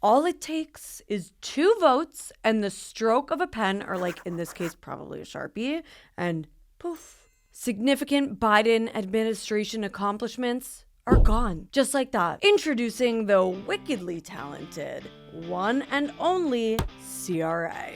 All it takes is 2 votes and the stroke of a pen, or like in this case, probably a Sharpie, and poof. Significant Biden administration accomplishments are gone. Just like that. Introducing the wickedly talented one and only CRA.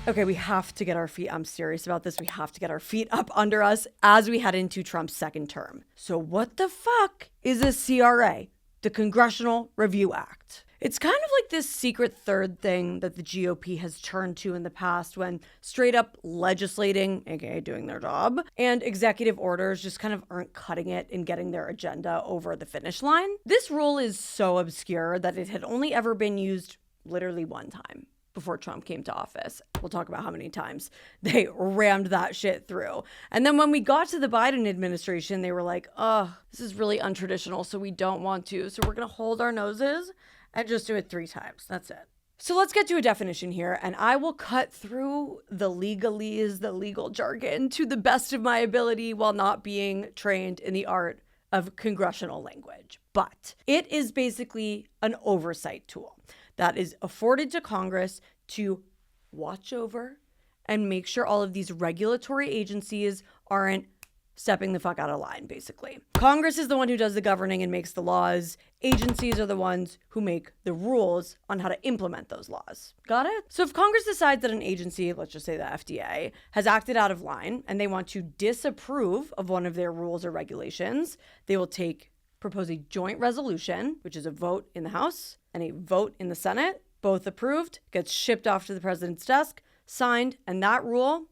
Okay, we have to get our feet, I'm serious about this, we have to get our feet up under us as we head into Trump's second term. So what the fuck is a CRA? The Congressional Review Act. It's kind of like this secret third thing that the GOP has turned to in the past when straight up legislating, aka doing their job, and executive orders just kind of aren't cutting it in getting their agenda over the finish line. This rule is so obscure that it had only ever been used literally one time before Trump came to office. We'll talk about how many times they rammed that shit through. And then when we got to the Biden administration, they were like, oh, this is really untraditional, so we don't want to. So we're going to hold our noses and just do it 3 times. That's it. So let's get to a definition here, and I will cut through the legalese, the legal jargon, to the best of my ability while not being trained in the art of congressional language. But it is basically an oversight tool that is afforded to Congress to watch over and make sure all of these regulatory agencies aren't stepping the fuck out of line, basically. Congress is the one who does the governing and makes the laws. Agencies are the ones who make the rules on how to implement those laws. Got it? So if Congress decides that an agency, let's just say the FDA, has acted out of line and they want to disapprove of one of their rules or regulations, they will propose a joint resolution, which is a vote in the House and a vote in the Senate, both approved, gets shipped off to the president's desk, signed, and that rule,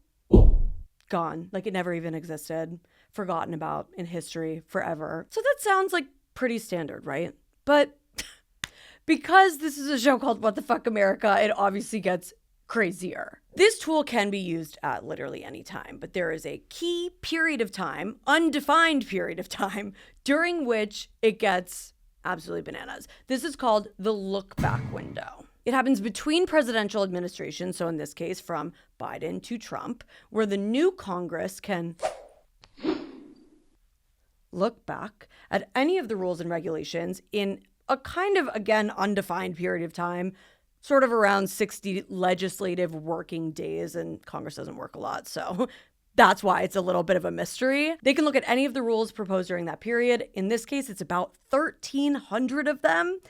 gone. Like it never even existed, forgotten about in history forever. So that sounds like pretty standard, right? But because this is a show called What the Fuck America, it obviously gets crazier. This tool can be used at literally any time, but there is a key period of time, undefined period of time, during which it gets absolutely bananas. This is called the look-back window. It happens between presidential administrations, so in this case from Biden to Trump, where the new Congress can look back at any of the rules and regulations in a kind of, again, undefined period of time, sort of around 60 legislative working days, and Congress doesn't work a lot, so that's why it's a little bit of a mystery. They can look at any of the rules proposed during that period. In this case, it's about 1,300 of them.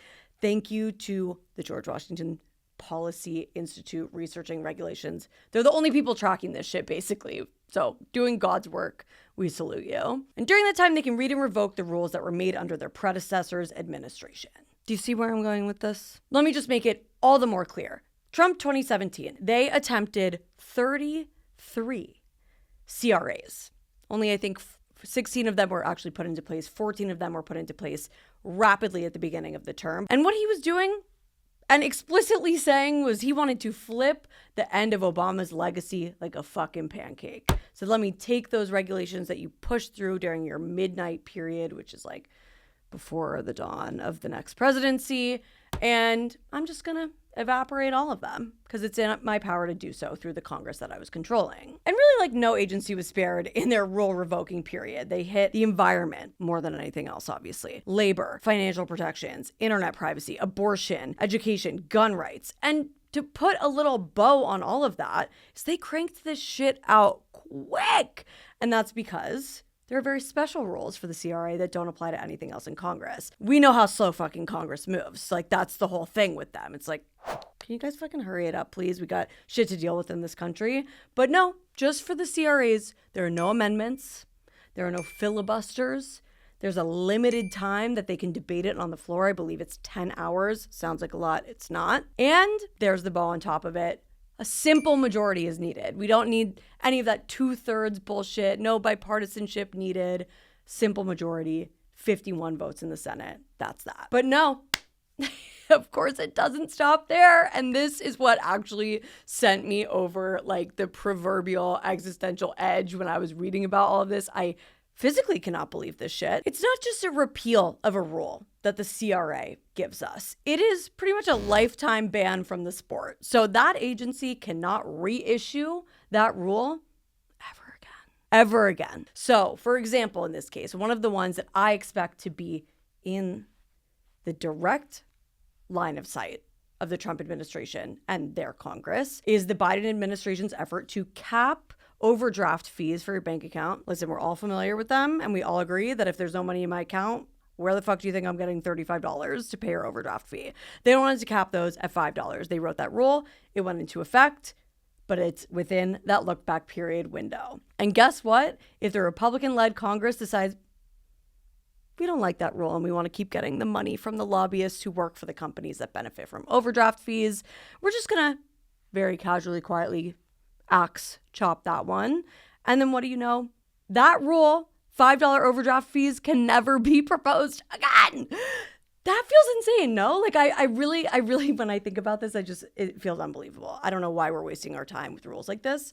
Thank you to the George Washington Policy Institute researching regulations. They're the only people tracking this shit, basically. So doing God's work, we salute you. And during that time, they can read and revoke the rules that were made under their predecessor's administration. Do you see where I'm going with this? Let me just make it all the more clear. Trump 2017, they attempted 33 CRAs. Only I think 16 of them were actually put into place. 14 of them were put into place rapidly at the beginning of the term. And what he was doing and explicitly saying was he wanted to flip the end of Obama's legacy like a fucking pancake. So let me take those regulations that you pushed through during your midnight period, which is like before the dawn of the next presidency, and I'm just gonna evaporate all of them because it's in my power to do so through the Congress that I was controlling. And really, like, no agency was spared in their rule revoking period. They hit the environment more than anything else, obviously. Labor, financial protections, internet privacy, abortion, education, gun rights. And to put a little bow on all of that is they cranked this shit out quick. And that's because there are very special rules for the CRA that don't apply to anything else in Congress. We know how slow fucking Congress moves. Like, that's the whole thing with them. It's like, can you guys fucking hurry it up, please? We got shit to deal with in this country. But no, just for the CRAs, there are no amendments. There are no filibusters. There's a limited time that they can debate it on the floor. I believe it's 10 hours. Sounds like a lot. It's not. And there's the bow on top of it. A simple majority is needed. We don't need any of that 2/3 bullshit. No bipartisanship needed. Simple majority, 51 votes in the Senate. That's that. But no, of course it doesn't stop there. And this is what actually sent me over like the proverbial existential edge when I was reading about all of this. I physically cannot believe this shit. It's not just a repeal of a rule that the CRA gives us. It is pretty much a lifetime ban from the sport. So that agency cannot reissue that rule ever again. So, for example, in this case, one of the ones that I expect to be in the direct line of sight of the Trump administration and their Congress is the Biden administration's effort to cap overdraft fees for your bank account. Listen, we're all familiar with them, and we all agree that if there's no money in my account, where the fuck do you think I'm getting $35 to pay your overdraft fee? They wanted to cap those at $5. They wrote that rule. It went into effect, but it's within that lookback period window. And guess what? If the Republican-led Congress decides, we don't like that rule and we want to keep getting the money from the lobbyists who work for the companies that benefit from overdraft fees, we're just going to very casually, quietly axe chop that one. And then what do you know? That rule, $5 overdraft fees, can never be proposed again. That feels insane, no? Like I really, when I think about this, it feels unbelievable. I don't know why we're wasting our time with rules like this.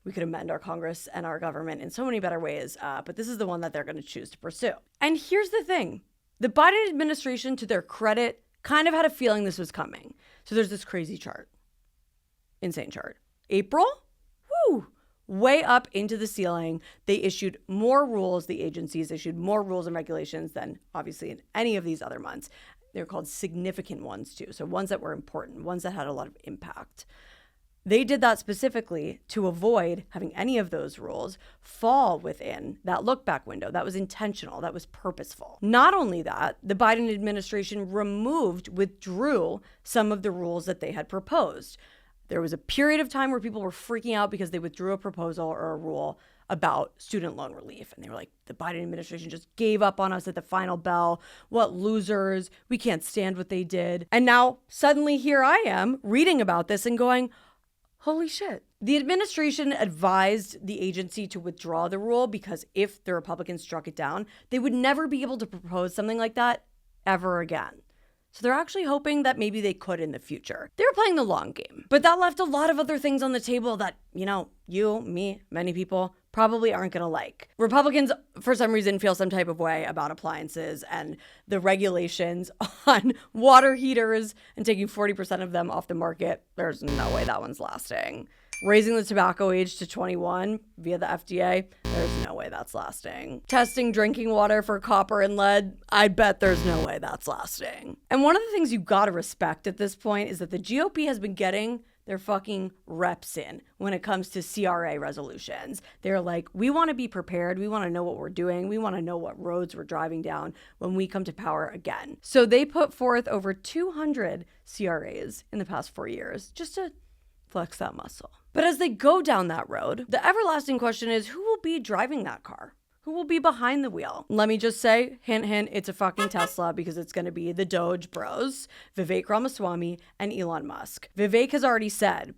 We could amend our Congress and our government in so many better ways, but this is the one that they're going to choose to pursue. And here's the thing. The Biden administration, to their credit, kind of had a feeling this was coming. So there's this crazy chart. Insane chart. April? Woo! Way up into the ceiling. They issued more rules. The agencies issued more rules and regulations than obviously in any of these other months. They're called significant ones too. So ones that were important, ones that had a lot of impact. They did that specifically to avoid having any of those rules fall within that look back window. That was intentional. That was purposeful. Not only that, the Biden administration withdrew some of the rules that they had proposed. There was a period of time where people were freaking out because they withdrew a proposal or a rule about student loan relief. And they were like, the Biden administration just gave up on us at the final bell. What losers. We can't stand what they did. And now suddenly here I am reading about this and going, holy shit. The administration advised the agency to withdraw the rule because if the Republicans struck it down, they would never be able to propose something like that ever again. So they're actually hoping that maybe they could in the future. They were playing the long game. But that left a lot of other things on the table that, you, me, many people probably aren't going to like. Republicans, for some reason, feel some type of way about appliances and the regulations on water heaters and taking 40% of them off the market. There's no way that one's lasting. Raising the tobacco age to 21 via the FDA, there's no way that's lasting. Testing drinking water for copper and lead, I bet there's no way that's lasting. And one of the things you gotta respect at this point is that the GOP has been getting their fucking reps in when it comes to CRA resolutions. They're like, we want to be prepared. We want to know what we're doing. We want to know what roads we're driving down when we come to power again. So they put forth over 200 CRAs in the past 4 years just to flex that muscle. But as they go down that road, the everlasting question is, who will be driving that car? Who will be behind the wheel? Let me just say, hint, hint, it's a fucking Tesla because it's going to be the Doge bros, Vivek Ramaswamy and Elon Musk. Vivek has already said,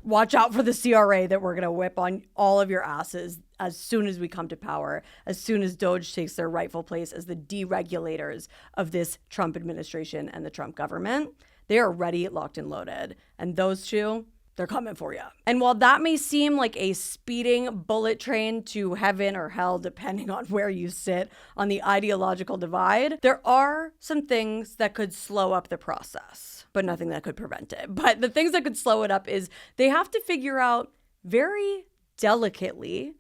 watch out for the CRA that we're going to whip on all of your asses as soon as we come to power, as soon as Doge takes their rightful place as the deregulators of this Trump administration and the Trump government. They are ready, locked and loaded. And those two, they're coming for you. And while that may seem like a speeding bullet train to heaven or hell, depending on where you sit on the ideological divide, there are some things that could slow up the process, but nothing that could prevent it. But the things that could slow it up is they have to figure out very delicately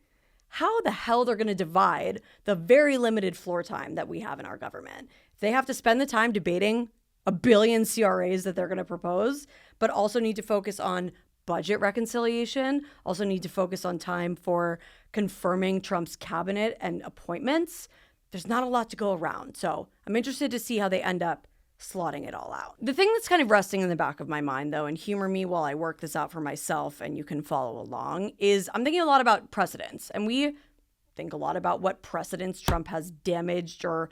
how the hell they're going to divide the very limited floor time that we have in our government. They have to spend the time debating a billion CRAs that they're going to propose, but also need to focus on budget reconciliation, also need to focus on time for confirming Trump's cabinet and appointments. There's not a lot to go around. So I'm interested to see how they end up slotting it all out. The thing that's kind of resting in the back of my mind, though, and humor me while I work this out for myself and you can follow along, is I'm thinking a lot about precedents. And we think a lot about what precedents Trump has damaged or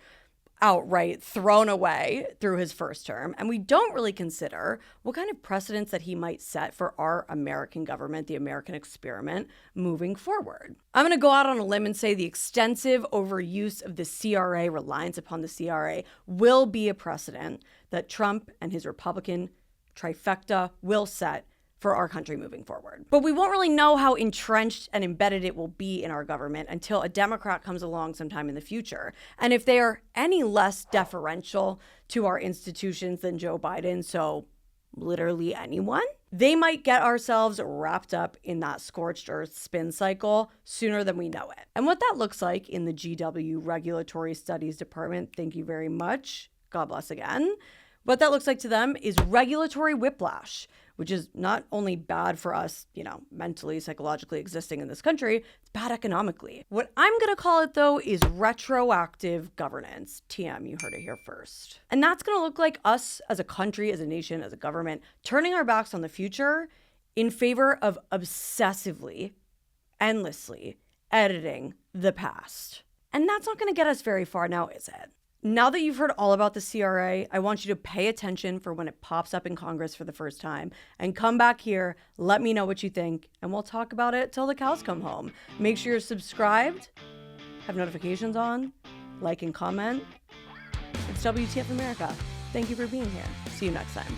outright thrown away through his first term. And we don't really consider what kind of precedents that he might set for our American government, the American experiment, moving forward. I'm going to go out on a limb and say the extensive overuse of the CRA, reliance upon the CRA, will be a precedent that Trump and his Republican trifecta will set for our country moving forward. But we won't really know how entrenched and embedded it will be in our government until a Democrat comes along sometime in the future. And if they are any less deferential to our institutions than Joe Biden, so literally anyone, they might get ourselves wrapped up in that scorched earth spin cycle sooner than we know it. And what that looks like in the GW Regulatory Studies Department, thank you very much, God bless again. What that looks like to them is regulatory whiplash, which is not only bad for us, mentally, psychologically existing in this country, it's bad economically. What I'm going to call it, though, is retroactive governance. TM, you heard it here first. And that's going to look like us as a country, as a nation, as a government, turning our backs on the future in favor of obsessively, endlessly editing the past. And that's not going to get us very far now, is it? Now that you've heard all about the CRA, I want you to pay attention for when it pops up in Congress for the first time and come back here, let me know what you think, and we'll talk about it till the cows come home. Make sure you're subscribed, have notifications on, like and comment. It's WTF America. Thank you for being here. See you next time.